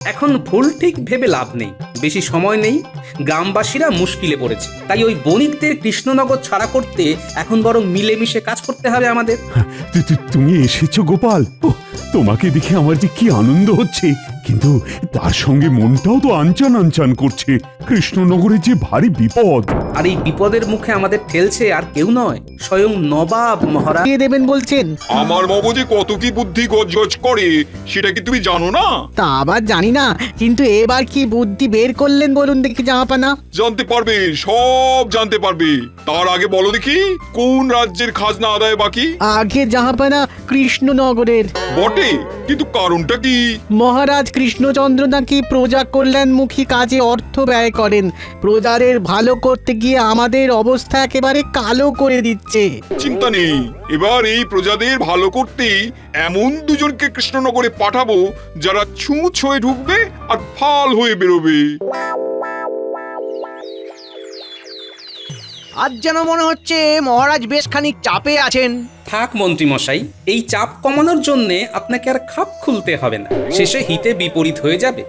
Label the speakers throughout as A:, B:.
A: এখন ভুল ঠিক ভেবে লাভ নেই, বেশি সময় নেই, গ্রামবাসীরা মুশকিলে পড়েছে। তাই ওই বণিকদের কৃষ্ণনগর ছাড়া করতে এখন বরং মিলেমিশে কাজ করতে হবে আমাদের।
B: তুমি এসেছো গোপাল, তোমাকে দেখে আমার যে কি আনন্দ হচ্ছে, কিন্তু তার সঙ্গে মনটাও তো আনচান আনচান করছে। কৃষ্ণনগরে যে ভারী বিপদ।
A: আর এই বিপদের মুখে আমাদের ঠেলছে আর কেউ নয়, স্বয়ং নবাব মহারাজ।
C: দিয়ে দেবেন বলছেন?
D: আমার মগজে কত কি বুদ্ধি গজগজ করে সেটা কি তুমি জানো না?
C: তা আবার জানি না, কিন্তু এবার কি বুদ্ধি বের করলেন বলুন দেখি জাহাপানা।
D: জানতে পারবে, সব জানতে পারবে। তার আগে বলো দেখি, কোন রাজ্যের খাজনা আদায় বাকি?
C: আগে জাহাপানা কৃষ্ণনগরের।
D: বটে, কিন্তু কারণটা কি?
C: মহারাজ কৃষ্ণচন্দ্র নাকি প্রজা কল্যাণমুখী কাজে অর্থ ব্যয় করেন, প্রজাদের ভালো করতে গিয়ে আমাদের অবস্থা একেবারে কালো করে দিচ্ছে।
D: চিন্তা নেই, এবার এই প্রজাদের ভালো করতেই এমন দুজনকে কৃষ্ণনগরে পাঠাবো যারা ছুঁচ হয়ে ঢুকবে আর ফাল হয়ে বেরোবে।
E: আজ যেন মনে হচ্ছে মহারাজ বেশ খানিক চাপে আছেন।
A: থাক মন্ত্রী মশাই, এই চাপ কমানোর জন্য আপনাকে আর খাপ খুলতে হবে না, শেষে হিতে বিপরীত হয়ে যাবে।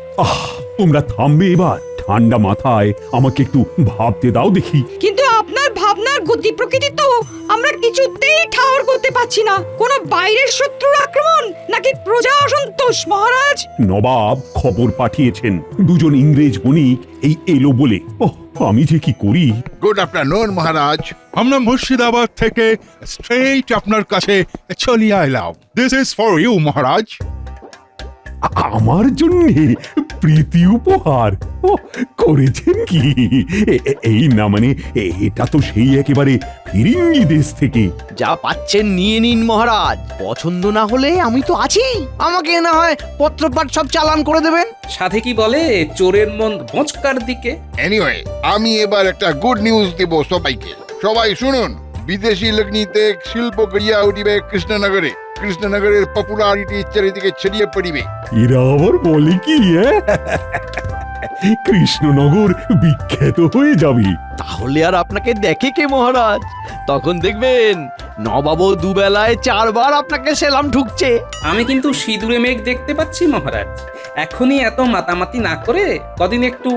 B: তোমরা থামবে এবার? ঠান্ডা মাথায় আমাকে একটু ভাবতে দাও দেখি।
F: কিন্তু আপনার ভাবনার গতি প্রকৃতি তো আমরা কিছুতেই ঠাওর করতে পারছি না। কোনো বাইরের শত্রুর আক্রমণ নাকি প্রজা অসন্তোষ মহারাজ?
B: নবাব খবর পাঠিয়েছেন দুজন ইংরেজ বণিক এই এলো বলে। আমি যে কি করি।
G: গুড আফটারনুন মহারাজ।
H: আমরা মুর্শিদাবাদ থেকে স্ট্রেইট আপনার কাছে চলিয়ে এলাম। দিস ইজ ফর ইউ মহারাজ।
B: আমার জন্য প্রীতি উপহার করেছেন কি? এই না মানে এটা তো সেই একেবারে ফিরিঙ্গি দেশ থেকে।
E: যা পাচ্ছেন নিয়ে নিন মহারাজ, পছন্দ না হলে আমি তো আছি, আমাকে না হয় পত্রপাঠ সব চালান করে দেবেন।
A: সাধে কি বলে, চোরের মন বচকার দিকে।
G: এনিওয়ে, আমি এবার একটা গুড নিউজ দেব সবাইকে। সবাই শুনুন, বিদেশি লগ্নিতে শিল্প গড়িয়া উঠিবে কৃষ্ণনগরে। কৃষ্ণনগরের পপুলারিটি চারিদিকে ছড়িয়ে পড়িবে।
B: এরা আবার বলে কি? কৃষ্ণনগর বিখ্যাত হয়ে যাবে।
E: তাহলে আর আপনাকে দেখে কে মহারাজ? তখন দেখবেন নবাবও দুবেলায় 4 বার আপনাকে সেলাম ঢুকছে।
A: আমি কিন্তু সিঁদুরে মেঘ দেখতে পাচ্ছি মহারাজ। এখনই এত মাতামাতি না করে কদিন একটু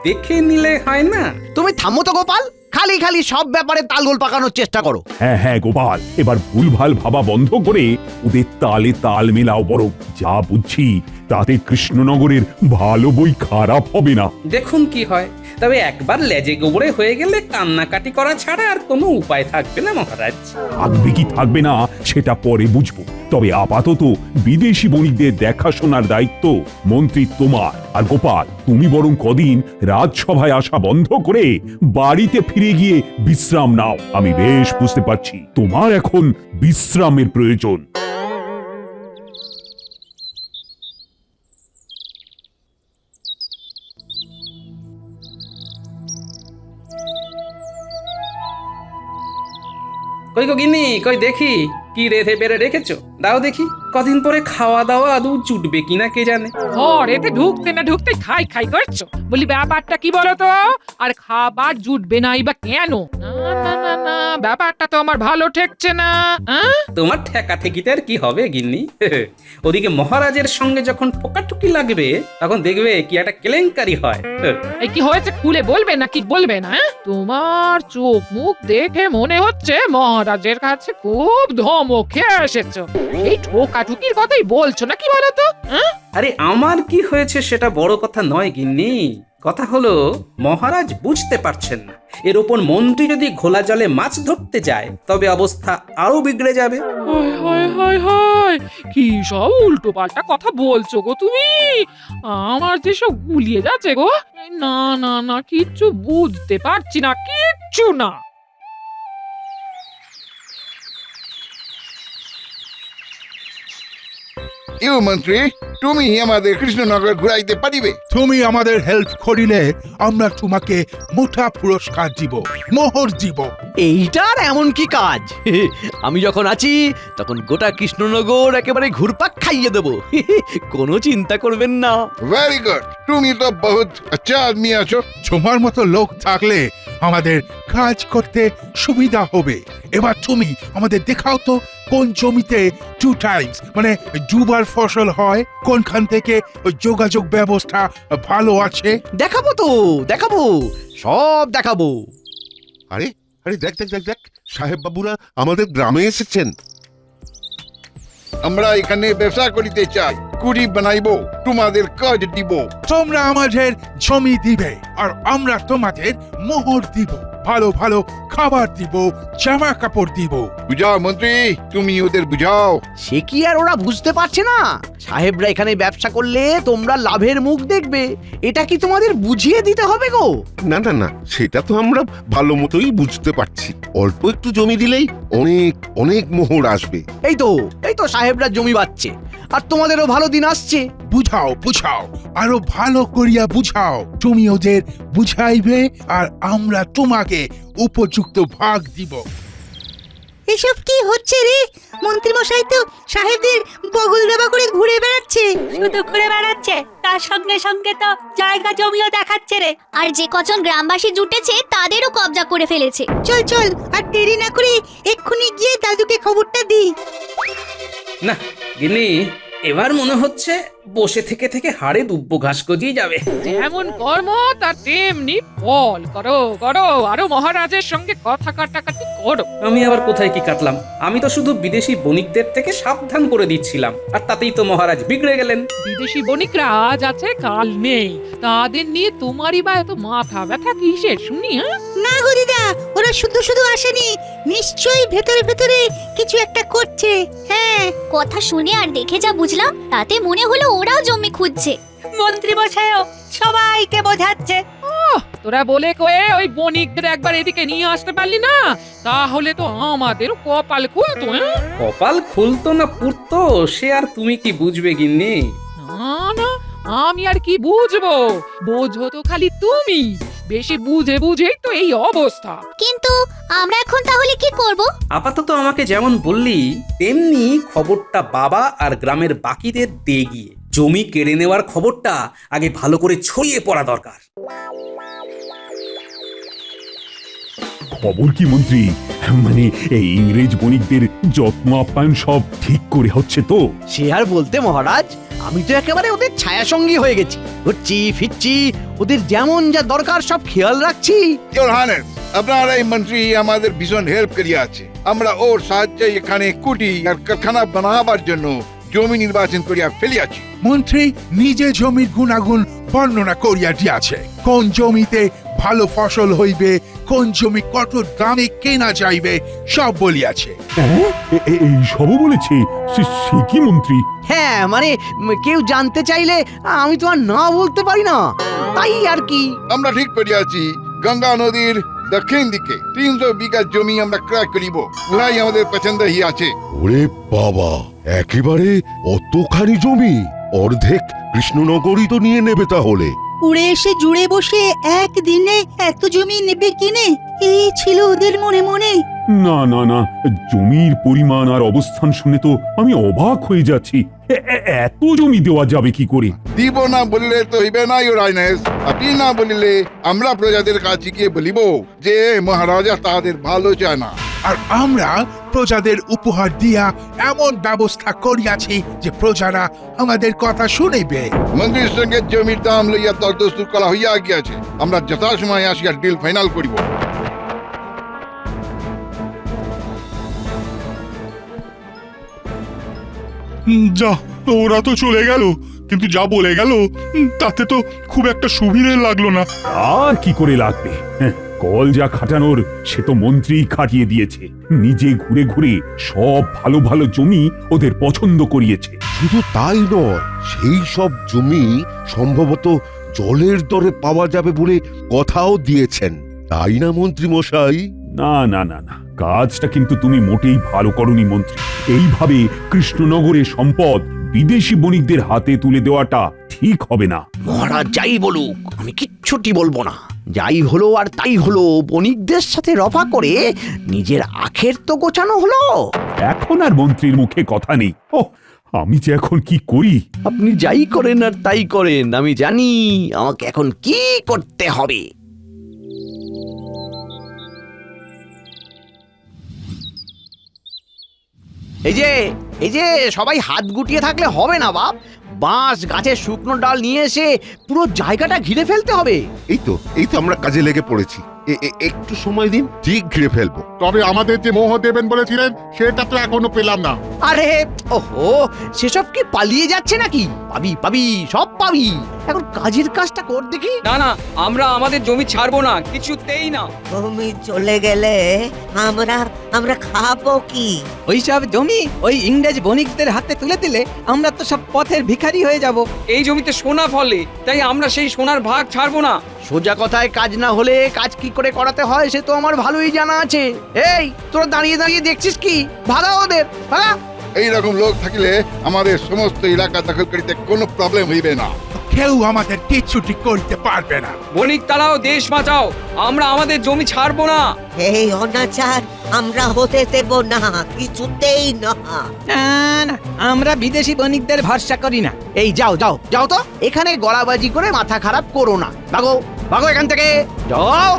A: দেখে নিলে হয় না?
E: তুমি থামো তো গোপাল, খালি খালি সব ব্যাপারে তালগোল পাকানোর চেষ্টা করো।
B: হ্যাঁ গোপাল, এবার ভুলভাল ভাবা বন্ধ করে ওদের তালে তাল মেলাও। বরং যা বুঝছি তাতে কৃষ্ণনগরের ভালো বই খারাপ হবে না।
A: দেখুন কি হয়। তবে একবার লেজে গোবরে হয়ে গেলে কান্নাকাটি করা ছাড়া আর কোনো উপায় থাকবে না মহারাজ।
B: থাকবে কি থাকবে না সেটা পরে বুঝবো। তবে আপাতত বিদেশি বণিকদের দেখাশোনার দায়িত্ব মন্ত্রী তোমার। আর গোপাল, তুমি বরং কদিন রাজসভায় আসা বন্ধ করে বাড়িতে ফিরে গিয়ে বিশ্রাম নাও। আমি বেশ বুঝতে পারছি তোমার এখন বিশ্রামের প্রয়োজন।
A: কই গো গিন্নি, কই দেখি কি রেধে বেড়ে রেখেছো, দাও দেখি। কদিন পরে খাওয়া দাওয়া আদৌ জুটবে কিনা কে জানে।
F: ঘরেতে ঢুকতে না ঢুকতে খাই খাই করছো। বলি ব্যাপারটা কি বলো তো? আর খাবার জুটবে নাই বা কেন? না না না না, ব্যাপারটা তো আমার ভালো ঠেকছে না।
A: তোমার ঠেকা ঠেকিতে আর কি হবে গিন্নি? ওদিকে মহারাজের সঙ্গে যখন ঠোকাঠুকি লাগবে তখন দেখবে কি একটা কেলেঙ্কারি হয়।
F: এই কি হয়েছে খুলে বলবে নাকি বলবে না? তোমার চোখ মুখ দেখে মনে হচ্ছে মহারাজের কাছে খুব ধমক খেয়ে এসেছো। এই ঠোকাঠুকির কথাই বলছো নাকি বলো তো?
A: আরে আমার কি হয়েছে সেটা বড় কথা নয় গিন্নি। কথা হলো মহারাজ বুঝতে পারছেন না, এর ওপর মন্ত্রী যদি ঘোলা জলে মাছ ধরতে যায় তবে অবস্থা আরো বিগড়ে যাবে।
F: হায় হায় হায় হায়, কি সব উল্টো পাল্টা কথা বলছো গো তুমি? আমার যে সব গুলিয়ে যাচ্ছে গো। না না না, কিচ্ছু বুঝতে পারছি না, কিচ্ছু না।
G: ইউ মন্ত্রী, তুমি আমাদের কৃষ্ণনগর ঘুরাইতে পারিবে?
H: তুমি আমাদের হেল্প করিলে আমরা তোমাকে মোটা পুরস্কার দিব, মোহর দিব।
E: এইটার এমন কি কাজ? আমি যখন আছি তখন গোটা কৃষ্ণনগর একেবারে ঘুরপাক খাইয়ে দেবো। কোনো চিন্তা করবেন না।
G: Very good. তুমি তো বহুত আচ্ছা আদমি আছো।
H: তোমার মতো লোক থাকলে আমাদের কাজ করতে সুবিধা হবে। এবার তুমি আমাদের দেখাও তো কোন জমিতে 2 টাইমস মানে দুবার ফসল হয়, কোনখান থেকে ওই যোগাযোগ ব্যবস্থা ভালো আছে।
E: দেখাবো তো, দেখাবো, সব দেখাবো।
I: আরে আরে দেখ দেখ দেখ দেখ, সাহেব বাবুরা আমাদের গ্রামে এসেছেন।
G: আমরা এখানে ব্যবসা করিতে চাই, কুড়ি বানাইবো, তোমাদের কাজ দিব।
H: তোমরা আমাদের জমি দিবে আর আমরা তোমাদের মোহর দিব, ভালো ভালো খাবার দিব, জামা কাপড় দিব।
G: বুঝাও মন্ত্রী, তুমি ওদের বুঝাও।
E: সে কি আর ওরা বুঝতে পারছে না? সাহেবরা এখানে ব্যবসা করলে তোমরা লাভের মুখ দেখবে, এটা কি তোমাদের বুঝিয়ে দিতে হবে গো?
I: না না না, সেটা তো আমরা ভালো মতোই বুঝতে পারছি। অল্প একটু জমি দিলেই অনেক অনেক মোহর আসবে।
E: এই তো সাহেবরা জমি বাচ্ছে, আর তোমাদেরও ভালো দিন আসছে।
H: বুঝাও বুঝাও, আরো ভালো করিয়া বুঝাও। তুমি ওদের বুঝাইবে আর আমরা তোমাকে উপযুক্ত ভাগ দিব।
J: এসব কি হচ্ছে রে? মন্ত্রী মশাই তো সাহেবদের বগল দেবা করে ঘুরে বেড়াচ্ছে।
K: শুধু ঘুরে বেড়াচ্ছে, তার সঙ্গে সঙ্গে তো জায়গা জমিও দেখাচ্ছে রে।
J: আর যে কজন গ্রামবাসী জুটেছে তাদেরও কবজা করে ফেলেছে। চল চল, আর দেরি না করে এক্ষুনি গিয়ে দাদুকে খবরটা দিই।
A: না গিন্নি, এবার মনে হচ্ছে বসে থেকে থেকে হাড়ে দুব্ব ঘাস গজিয়ে যাবে।
F: যেমন কর্ম তার তেমনি ফল। করো করো, আরো মহারাজের সঙ্গে কথা কাটাকাটি করো।
A: আমি আবার কোথায় কি কাটলাম? আমি তো শুধু বিদেশি বণিকদের থেকে সাবধান করে দিচ্ছিলাম, আর তাতেই তো মহারাজ বিগড়ে গেলেন।
F: বিদেশি বণিকরা আজ আছে কাল নেই, তাদের নিয়ে তোমারই বা এত মাথা ব্যথা কিসের শুনি? হ্যাঁ
J: না গো দিদা, ওরা শুধু শুধু আসেনি, নিশ্চয়ই ভেতরে ভেতরে কিছু একটা করছে। হ্যাঁ,
K: কথা শুনে আর দেখে যা বুঝলাম, তাতে মনে হলো ওরাও জমি খুঁজছে। মন্ত্রী মশাইও সবাইকে বোঝাচ্ছে।
F: তোরা বলে কয়ে ওই বণিকদের একবার এদিকে নিয়ে আসতে পারলি না, তাহলে তো আমাদের কপাল খুলতো।
A: কপাল খুলতো না পুড়তো, সে আর তুমি কি বুঝবে গিন্নি?
F: না না, আমি আর কি বুঝবো? বোঝো তো খালি তুমি। বেশি বুঝে বুঝেই তো এই অবস্থা।
K: কিন্তু আমরা এখন তাহলে কি করব?
A: আপাতত আমাকে যেমন বললি তেমনি খবরটা বাবা আর গ্রামের বাকিদের দিয়ে গিয়ে জমি কেড়ে নেওয়ার খবরটা আগে ভালো করে ছড়িয়ে পড়া দরকার।
B: খবর কি মন্ত্রী? মানে এই ইংরেজ বণিকদের যত্ন আপ্যায়ন সব ঠিক করে হচ্ছে তো?
E: সে আর বলতে মহারাজ, আমি তো একেবারে ওদের ছায়া সঙ্গী হয়ে গেছি। ঘুরছি ফিরছি, ওদের যেমন যা দরকার সব খেয়াল রাখছি।
G: ইওর হানেস, আপনার এই মন্ত্রী আমাদের ভীষণ হেল্প করিয়া আছে। আমরা ওর সাহায্যে এখানে কুটি আর কারখানা বানাবার জন্য জমি নির্বাচন করিয়া ফেলিয়াছি।
H: মন্ত্রী নিজে জমির গুণাগুণ বর্ণনা করিয়া দিয়াছে। কোন জমিতে ভালো ফসল হইবে, কোন জমি কত দামে কেনা যাইবে, সব বলিয়াছে।
B: এই সবও বলেছে? সে কি মন্ত্রী?
E: হ্যাঁ মানে কেউ জানতে চাইলে আমি তো আর না বলতে পারি না, তাই আর কি।
G: আমরা ঠিক করিয়াছি, গঙ্গা নদীর দক্ষিণ দিকে 300 বিঘা জমি আমরা ক্রয় করিব। উহাই আমাদের পছন্দ আছে।
I: ওরে বাবা, একেবারে অতখানি জমি? অর্ধেক কৃষ্ণনগরই তো নিয়ে নেবে তাহলে।
J: উড়ে এসে জুড়ে বসে একদিনে এত জমি নেবে কিনে, এই ছিল ওদের মনে মনে।
B: না না না, জমির পরিমাণ আর অবস্থান শুনে তো আমি অবাক হয়ে যাচ্ছি। এত জমি দেওয়া যাবে কি করে?
G: দিব না বলিলে তো হইবে না ইওর হাইনেস। আপনি না বলিলে আমরা প্রজাদের কাছে গিয়ে বলিব যে মহারাজা তাদের ভালো চায় না।
H: আর আমরা প্রজাদের উপহার দিয়া এমন ব্যবস্থা করিয়াছি যে প্রজারা আমাদের কথা শুনিবে।
G: মন্ত্রীর সঙ্গে জমির দাম লইয়া দরদস্তুর করা হইয়া গিয়াছে। আমরা যথাসময়ে আসিয়া ডিল ফাইনাল করিব।
H: যা, ওরা তো চলে গেল, কিন্তু যা বলে গেল তাতে তো খুব একটা সুবিধে লাগলো না।
B: আর কি করে লাগবে? কল যা খাটানোর সে তো মন্ত্রী খাটিয়ে দিয়েছে। নিজে ঘুরে ঘুরে সব ভালো ভালো জমি ওদের পছন্দ করিয়েছে।
I: শুধু তাই নয়, সেই সব জমি সম্ভবত জলের দরে পাওয়া যাবে বলে কথাও দিয়েছেন, তাই না মন্ত্রী মশাই?
B: না না না না, কাজটা কিন্তু তুমি মোটেই ভালো করনি মন্ত্রী। এইভাবে কৃষ্ণনগরের সম্পদ বিদেশি বণিকদের হাতে তুলে দেওয়াটা ঠিক হবে না।
E: মহারাজ যাই বলুক, আমি কিচ্ছুটি বলবো না। যাই হলো আর তাই হলো, বণিকদের সাথে রফা করে নিজের আখের তো গোছানো হলো।
B: এখন আর মন্ত্রীর মুখে কথা নেই। ও আমি যে এখন কি করি?
E: আপনি যাই করেন আর তাই করেন, আমি জানি আমাকে এখন কি করতে হবে। এই যে সবাই হাত গুটিয়ে থাকলে হবে না বাপ। বাঁশ গাছের শুকনো ডাল নিয়ে এসে পুরো জায়গাটা ঘিরে ফেলতে হবে।
I: এই তো আমরা কাজে লেগে পড়েছি। একটু সময় দিন, ঠিক ঘিরে ফেলবো।
G: তবে আমাদের যে মোহ দেবেন বলেছিলেন সেটা তো এখনো পেলাম না।
E: আরে ওহো, সেসব কি পালিয়ে যাচ্ছে নাকি? পাবি পাবি, সব পাবি। এখন কাজের কাজটা কর দেখি।
L: না না, আমরা আমাদের জমি ছাড়বো না, কিছুতেই না।
M: তুমি চলে গেলে আমরা আমরা খাবো কি?
C: ওইসব জমি ওই ইংরেজ বণিকদের হাতে তুলে দিলে আমরা তো সব পথের ভিখারি হয়ে যাব।
L: এই জমিতে সোনা ফলে, তাই আমরা সেই সোনার ভাগ ছাড়বো না।
E: সোজা কথায় কাজ না হলে কাজ কি করে করাতে হয় সে তো আমার ভালোই জানা আছে। এই তোরা দাঁড়িয়ে দাঁড়িয়ে দেখছিস কি? ভাগা ওদের, ভাগা।
G: এইরকম লোক থাকলে আমাদের সমস্ত এলাকা দখলকারীতে কোনো প্রবলেম হইবে না।
H: কেউ আমাদের কিচ্ছুটি করতে পারবে না।
L: বণিক তারাও, দেশ বাঁচাও, আমরা আমাদের জমি ছাড়বো না।
M: এই অনাচার আমরা হতে দেব না, কিছুতেই না।
C: না না, আমরা বিদেশি বণিকদের ভরসা করি না।
E: এই যাও যাও যাও তো, এখানে গলাবাজি করে মাথা খারাপ করো না। ভাগো ভাগো এখান থেকে, যাও।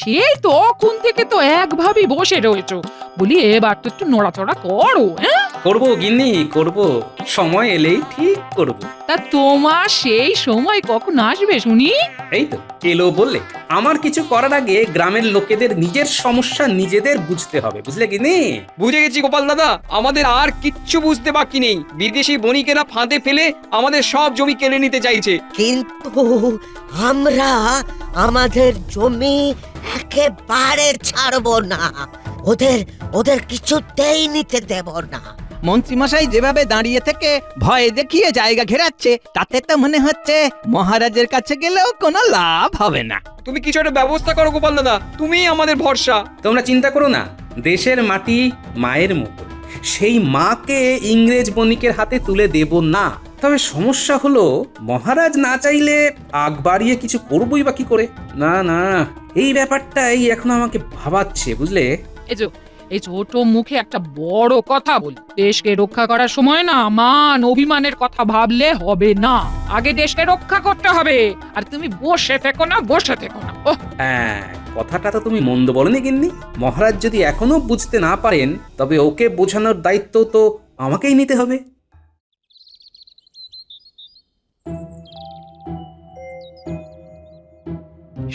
F: সেই তখন থেকে তো একভাবেই বসে রয়েছো, বলি এবার তো একটু নড়াচড়া করো। হ্যাঁ,
A: করবো গিন্নি, করব, সময় এলেই ঠিক করব।
F: তা তোমার সেই সময় কখন আসবে শুনি?
A: এই তো এলো বললে। আমার কিছু করার আগে গ্রামের লোকেদের নিজের সমস্যা নিজেদের বুঝতে হবে, বুঝলে গিন্নি?
L: বুঝে গেছি গোপাল দাদা, আমাদের আর কিচ্ছু বুঝতে বাকি নেই। বিদেশি বণিকেরা ফাঁদে ফেলে আমাদের সব জমি কেড়ে নিতে চাইছে।
M: কিন্তু আমরা আমাদের জমি একেবারে ছাড়বো না। ওদের ওদের কিছুতেই নিতে দেব না।
C: মন্ত্রীমশাই যেভাবে দাঁড়িয়ে থেকে ভয় দেখিয়ে জায়গা ঘেরাচ্ছে, তাতে তো মনে হচ্ছে মহারাজের কাছে গেলেও কোনো লাভ হবে না।
L: তুমি কিছু একটা ব্যবস্থা করো গোপাল দাদা, তুমিই আমাদের ভরসা।
A: তোমরা চিন্তা করো না, দেশের মাটি মায়ের মতো, সেই মাকে ইংরেজ বণিকের হাতে তুলে দেব না। তবে সমস্যা হলো, মহারাজ না চাইলে আগ বাড়িয়ে কিছু করবই বা কি করে? না না, এই ব্যাপারটাই এখন আমাকে ভাবাচ্ছে, বুঝলে?
F: এই ছোট মুখে একটা বড় কথা বলি, দেশকে রক্ষা করার সময় না মান অভিমানের কথা ভাবলে হবে না। আগে দেশকে রক্ষা করতে হবে, আর তুমি বসে থেকো না, বসে থেকো না।
A: হ্যাঁ, কথাটা তো তুমি মন্দ বলনি গিন্নি। মহারাজ যদি এখনো বুঝতে না পারেন, তবে ওকে বোঝানোর দায়িত্ব তো আমাকেই নিতে হবে।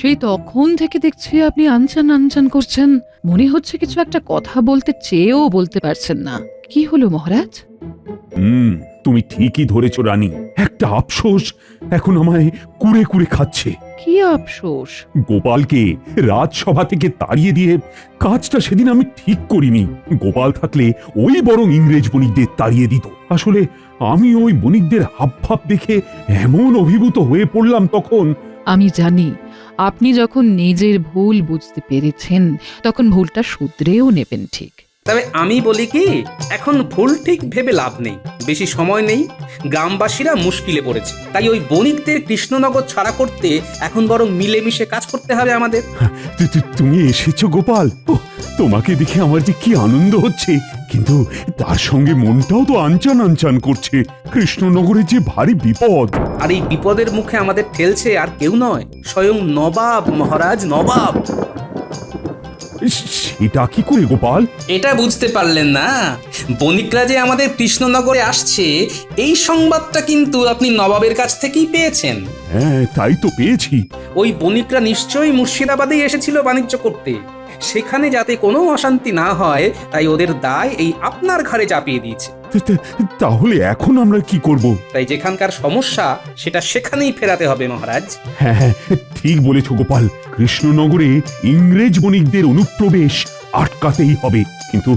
F: সেই তখন থেকে দেখছি আপনি আনচান আনচান করছেন, মনে হচ্ছে কিছু একটা কথা বলতে চেয়েও বলতে পারছেন না। কি হলো মহারাজ?
B: তুমি ঠিকই ধরেছ রানী। একটা আফসোস এখন আমায় কুড়ে কুড়ে খাচ্ছে।
F: কি আফসোস?
B: গোপালকে রাজসভা থেকে তাড়িয়ে দিয়ে কাজটা সেদিন আমি ঠিক করিনি। গোপাল থাকলে ওই বরং ইংরেজ বণিকদের তাড়িয়ে দিত। আসলে আমি ওই বণিকদের হাবভাব দেখে এমন অভিভূত হয়ে পড়লাম তখন।
F: আমি জানি আপনি যখন নিজের ভুল বুঝতে পেরেছেন, তখন ভুলটা শুধরেও নেবেন ঠিক।
A: তবে আমি বলি কি, এখন ভুল ঠিক ভেবে লাভ নেই, বেশি সময় নেই। গ্রামবাসীরা মুশকিলে পড়েছে, তাই ওই বণিকদের কৃষ্ণনগর ছাড়া করতে এখন বরং মিলেমিশে কাজ করতে হবে আমাদের।
B: তুমি এসেছো গোপাল, তোমাকে দেখে আমার যে কি আনন্দ হচ্ছে, কিন্তু তার সঙ্গে মনটাও তো আনচান আনচান করছে। কৃষ্ণনগরে যে ভারী বিপদ,
A: আর এই বিপদের মুখে আমাদের ঠেলছে আর কেউ নয়, স্বয়ং নবাব, মহারাজ নবাব।
B: সেটা কি করে গোপাল?
A: এটা বুঝতে পারলেন না? বণিকরা যে আমাদের কৃষ্ণনগরে আসছে, এই সংবাদটা কিন্তু আপনি নবাবের কাছ থেকেই পেয়েছেন।
B: হ্যাঁ, তাই তো পেয়েছি।
A: ওই বণিকরা নিশ্চয়ই মুর্শিদাবাদেই এসেছিল বাণিজ্য করতে। সেখানে যাতে কোনো অশান্তি না হয়, তাই ওদের দায় এই আপনার ঘাড়ে চাপিয়ে দিয়েছে।
B: তাহলে এখন আমরা কি করব?
A: তাই যেখানকার সমস্যা সেটা সেখানেই ফেরাতে হবে মহারাজ।
B: হ্যাঁ হ্যাঁ, ঠিক বলেছ গোপাল। কৃষ্ণনগরে ইংরেজ বণিকদের অনুপ্রবেশ আটকাতেই হবে। কিন্তু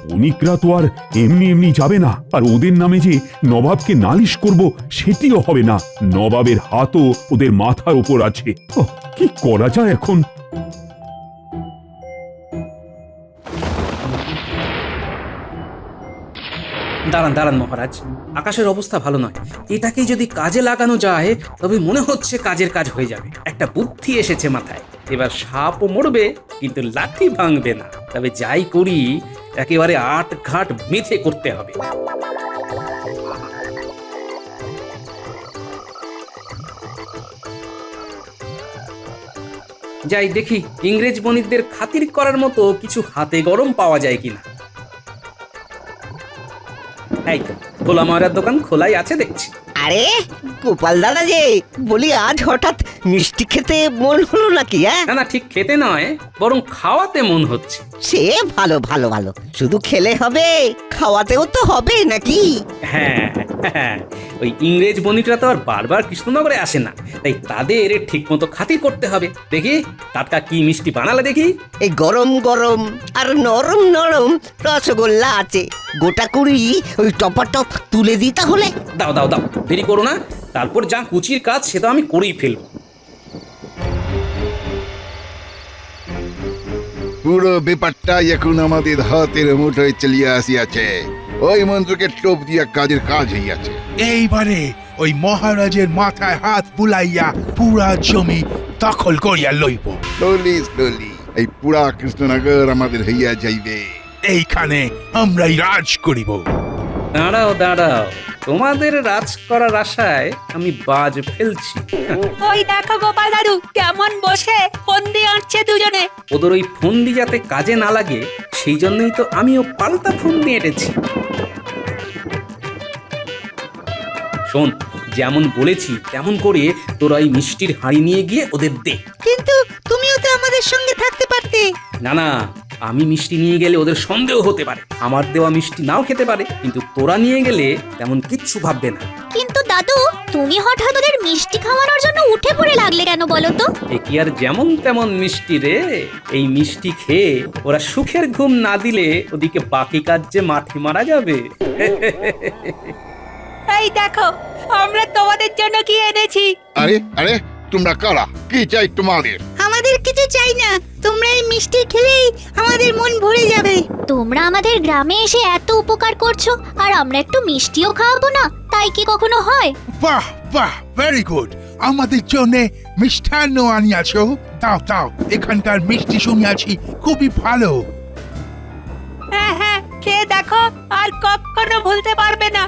B: বণিকরা তো আর এমনি এমনি যাবে না, আর ওদের নামে যে নবাবকে নালিশ করব সেটিও হবে না। নবাবের হাতও ওদের মাথার উপর আছে। কি করা যায় এখন?
A: দাঁড়ান দাঁড়ান মহারাজ, আকাশের অবস্থা ভালো নয়। এটাকেই যদি কাজে লাগানো যায় তবে মনে হচ্ছে কাজের কাজ হয়ে যাবে। একটা বুদ্ধি এসেছে মাথায়। এবার সাপও মরবে কিন্তু লাঠি ভাঙবে না। তবে যাই করি একেবারে আট ঘাট মেথে করতে হবে। যাই দেখি ইংরেজ বণিকদের খাতির করার মতো কিছু হাতে গরম পাওয়া যায় কিনা। এই তো খোলা ময়রার দোকান খোলাই আছে দেখছি।
M: আরে গোপাল দাদা যে বলি, আজ হঠাৎ মিষ্টি খেতে মন হলো নাকি?
A: না না, ঠিক খেতে নয়, বরং খাওয়াতে মন হচ্ছে।
M: সে ভালো ভালো ভালো, শুধু খেলে হবে, খাওয়াতেও তো হবে নাকি?
A: হ্যাঁ হ্যাঁ, ওই ইংরেজ বণিকরা তো আর বারবার কৃষ্ণনগরে আসে না, তাই তাদের ঠিক মতো খাতির করতে হবে। দেখি টাটকা কি মিষ্টি বানালে দেখি।
M: এই গরম গরম আর নরম নরম রসগোল্লা আছে, গোটা কুড়ি ওই টপাটপ তুলে দিই তাহলে।
A: দাও দাও দাও, দেরি করো না। তারপর যা কুচির কাজ সে তো আমি করেই ফেলবো।
G: পুরো ব্যাপারটা এখন আমাদের হাতের মুঠোয় চলিয়া আসিয়াছে। ওই মন্ত্রকে টোপ দিয়া কাজের কাজ হইয়াছে।
H: এইবারে ওই মহারাজের মাথায় হাত বুলাইয়া পুরা জমি দখল করিয়া লইব।
G: স্লোলি স্লোলি এই পুরা কৃষ্ণনগর আমাদের হইয়া যাইবে।
H: এইখানে আমরাই রাজ করিব।
A: দাঁড়াও দাঁড়াও, তোমাদের রাজ করার আশায় আমি বাজ ফেলছি।
J: ওই দেখো গোপাল দাদু কেমন বসে ফন্দি আঁটছে দুজনে।
A: ওদের ওই ফন্দি যাতে কাজে না লাগে সেই জন্যই তো আমিও পাল্টা ফন্দি এঁটেছি। শোন, যেমন বলেছি তেমন করে তোরা ওই মিষ্টির হাঁড়ি নিয়ে গিয়ে ওদের দে।
J: কিন্তু তুমিও তো আমাদের সঙ্গে থাকতে পারতে।
A: না না, আমি মিষ্টি নিয়ে গেলে ওদের সন্দেহ হতে পারে, আমার দেওয়া মিষ্টি নাও খেতে পারে, কিন্তু তোরা নিয়ে গেলে তেমন কিচ্ছু ভাববে না।
K: কিন্তু দাদু, তুমি হঠাৎ ওদের মিষ্টি খাওয়ানোর জন্য উঠে পড়ে লাগলে কেন বলো তো?
A: এ কি আর যেমন তেমন মিষ্টি রে, এই মিষ্টি খেয়ে ওরা সুখের ঘুম না দিলে ওদিকে বাকি কাজ যে মাঠে মারা যাবে।
J: এই দেখো আমরা তোমাদের জন্য কি এনেছি।
G: আরে আরে তোমরা কারা? কি চাই তোমাদের?
J: আমাদের কিছু চাই না, তোমরা এই মিষ্টি খেলেই আমাদের মন ভরে যাবে।
K: তোমরা আমাদের গ্রামে এসে এত উপকার করছো আর আমরা একটু মিষ্টিও খাওয়াবো না, তাই কি কখনো হয়?
H: বাহ বাহ, ভেরি গুড। আমাদের জন্য মিষ্টান্ন আনিয়াছো। দাও দাও, এখানকার মিষ্টি শুনিয়াছি খুবই ভালো।
J: হ্যাঁ হ্যাঁ, খেয়ে দেখো, আর কখনো ভুলতে পারবে না।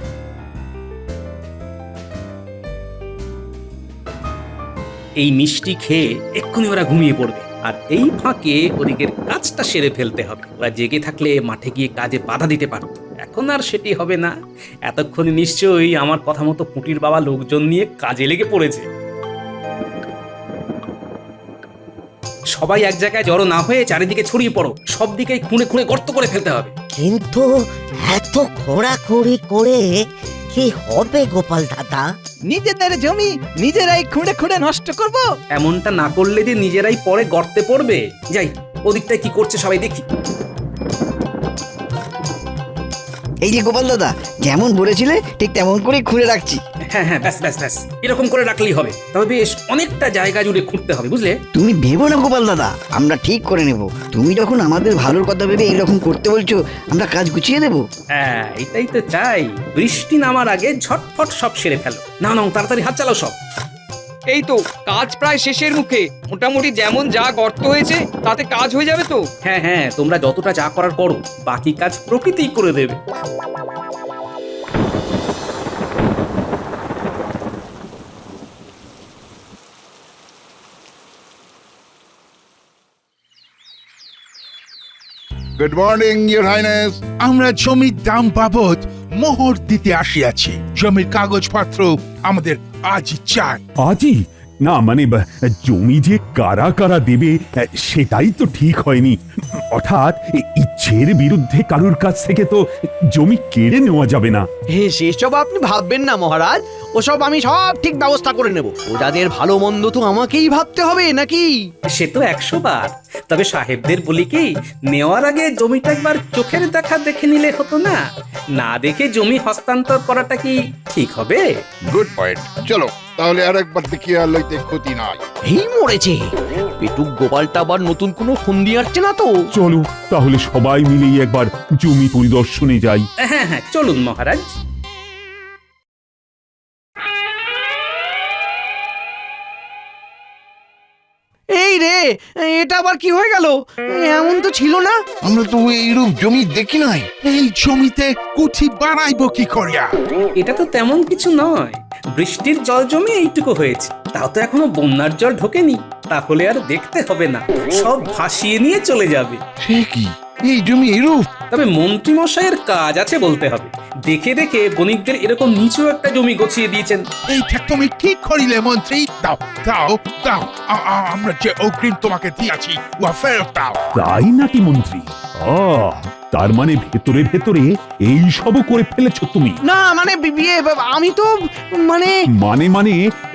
A: এই মিষ্টি খেয়ে এক্ষুনি ওরা ঘুমিয়ে পড়বে, আর এই ফাঁকে ওদিকের কাজটা সেরে ফেলতে হবে। ওরা জেগে থাকলে মাঠে গিয়ে কাজে বাধা দিতে পারত, এখন আর সেটি হবে না। এতক্ষণ নিশ্চয়ই আমার কথা মতো পুঁটির বাবা লোকজন নিয়ে কাজে লেগে পড়েছে। সবাই এক জায়গায় জড়ো না হয়ে চারিদিকে ছড়িয়ে পড়ো, সব দিকেই খুঁড়ে খুঁড়ে গর্ত করে ফেলতে হবে।
M: কিন্তু এত খোঁড়াখুড়ি করে কি হবে গোপাল দাদা?
E: নিজেদের জমি নিজেরাই খুঁড়ে খুঁড়ে নষ্ট করব?
A: এমনটা না করলে যে নিজেরাই পরে গর্তে পড়বে। যাই ওদিকটায় কি করছে সবাই দেখি।
E: এই যে গোপাল দাদা, যেমন বলেছিলে ঠিক তেমন করে খুঁড়ে রাখছি।
A: হ্যাঁ হ্যাঁ, ব্যাস ব্যাস ব্যাস, এরকম করে রাখলেই হবে। তবে বেশ অনেকটা জায়গা জুড়ে খুঁড়তে হবে, বুঝলে?
E: তুমি ভেবো না গোপাল দাদা, আমরা ঠিক করে নেব। তুমি যখন আমাদের ভালোর কথা ভেবে এরকম করতে বলছো, আমরা কাজ গুছিয়ে দেব।
A: হ্যাঁ, এটাই তো চাই। বৃষ্টি নামার আগে ঝটফট সব সেরে ফেলো। না না, তাড়াতাড়ি হাত চালাও সব।
L: এই তো কাজ প্রায় শেষের মুখে, মোটামুটি যেমন যা গর্ত হয়েছে তাতে কাজ হয়ে যাবে তো।
A: হ্যাঁ হ্যাঁ, তোমরা যতটা যা করার করো, বাকি কাজ প্রকৃতিই করে দেবে।
G: Good morning your highness.
H: আমরা জমির দাম বাবদ মোহর দিতে আসিয়াছি। জমির কাগজপত্র আমাদের আজই চাই।
B: আজই? না মানে জমি যে কারা কারা দেবে সেটাই তো ঠিক হয়নি। অর্থাৎ ইচ্ছের বিরুদ্ধে কারুর কাছ থেকে তো জমি কেড়ে নেওয়া যাবে না।
E: হে, সেসব আপনি ভাববেন না মহারাজ, ওসব আমি সব ঠিক ব্যবস্থা করে নেব। ওদের ভালো মন্দ তো আমাকেই ভাবতে হবে নাকি?
A: সে তো 100 বার। তবে সাহেবদের বলি কি, নেওয়ার আগে জমিটা একবার চোখের দেখা দেখে নিলে হতো না? না দেখে জমি হস্তান্তর করাটা কি ঠিক হবে?
G: Good point. চলো তাহলে আরেকবার দেখিয়া লইতে ক্ষতি নাই।
E: এই মরেছে। পেটুক গোপালটা আবার নতুন কোনো ফন্দি আসছে না তো?
B: চলো তাহলে সবাই মিলেই একবার জমি পরিদর্শনে যাই।
A: হ্যাঁ হ্যাঁ চলুন মহারাজ।
E: এই রে, এটা আবার কি হয়ে গেল? এমন তো ছিল না।
G: আমরা তো এইরূপ জমি দেখি নাই।
H: এই জমিতে কুঠি বানাইবো কি করিয়া?
A: এটা তো তেমন কিছু নয়, বৃষ্টির জল জমে এইটুকু হয়েছে, তাও তো এখনো বন্যার জল ঢোকেনি। তাহলে আর দেখতে হবে না, সব ভাসিয়ে নিয়ে চলে যাবে।
G: সে কি, এই জমি এরূপ?
A: তবে মন্ত্রী মশাইয়ের কাজ আছে বলতে হবে, দেখে দেখে বণিকদের এরকম নিচু একটা জমি গছিয়ে দিয়েছেন।
H: এইটা তুমি ঠিক করিলে মন্ত্রী। দাও দাও দাও, আমরা যে অগ্রিম তোমাকে দিয়েছি উহা ফেরত দাও।
B: তাই নাকি মন্ত্রী? তার মানে ভেতরে ভেতরে এই সবও করে ফেলেছো তুমি?
E: না মানে বিয়ে, আমি তো মানে
B: মানে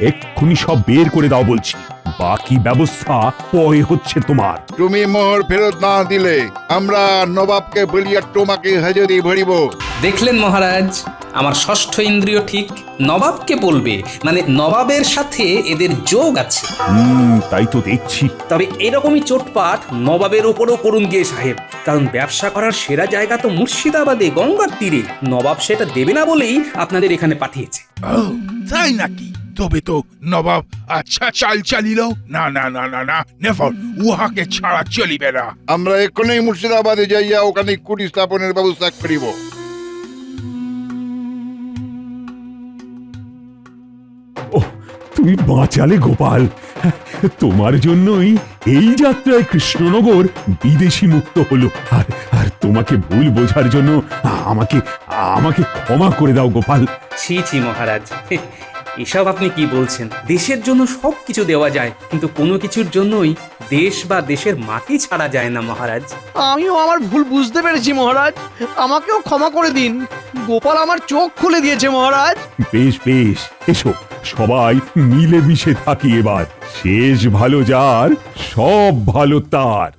B: এক্ষুনি সব বের করে দাও বলছি, বাকি ব্যবস্থা পরে হচ্ছে তোমার।
G: তুমি মোহর ফেরত না দিলে আমরা নবাবকে বলিয়া তোমাকে হাজতে ভরিব।
A: দেখলেন মহারাজ, আমার ষষ্ঠ ইন্দ্রিয় ঠিক নবাবকে বলবে, মানে নবাবের সাথে এদের যোগ আছে।
B: তাই তো দেখছি।
A: তবে এরকমই চোটপাট নবাবের ওপরও করুন গিয়ে সাহেব, কারণ ব্যবসা করার সেরা জায়গা তো মুর্শিদাবাদে, গঙ্গার তীরে। নবাব সেটা দেবে না বলেই আপনাদের এখানে পাঠিয়েছে।
H: ও তাই নাকি? তবে তো নবাব আচ্ছা চাল চালিল। না না না না না, নেভার, উহাকে ছাড়া চলিবে না।
G: আমরা এক্ষুনি মুর্শিদাবাদে যাইয়া ওখানে কুটি স্থাপনের ব্যবস্থা করিব।
B: তুমি বাঁচালে গোপাল, তোমার জন্যই এই যাত্রায় কৃষ্ণনগর বিদেশি মুক্ত হলো। আর তোমাকে ভুল বোঝার জন্য আমাকে আমাকে ক্ষমা করে দাও গোপাল।
A: ছি ছি মহারাজ, এসব আপনি কি বলছেন? দেশের জন্য সব কিছু দেওয়া যায়, কিন্তু কোনো কিছুর জন্যই দেশ বা দেশের মাটি ছাড়া যায় না মহারাজ।
E: আমিও আমার ভুল বুঝতে পেরেছি মহারাজ, আমাকেও ক্ষমা করে দিন। গোপাল আমার চোখ খুলে দিয়েছে মহারাজ।
B: বেশ বেশ, এসো সবাই মিলেমিশে থাকি এবার। শেষ ভালো যার, সব ভালো তার।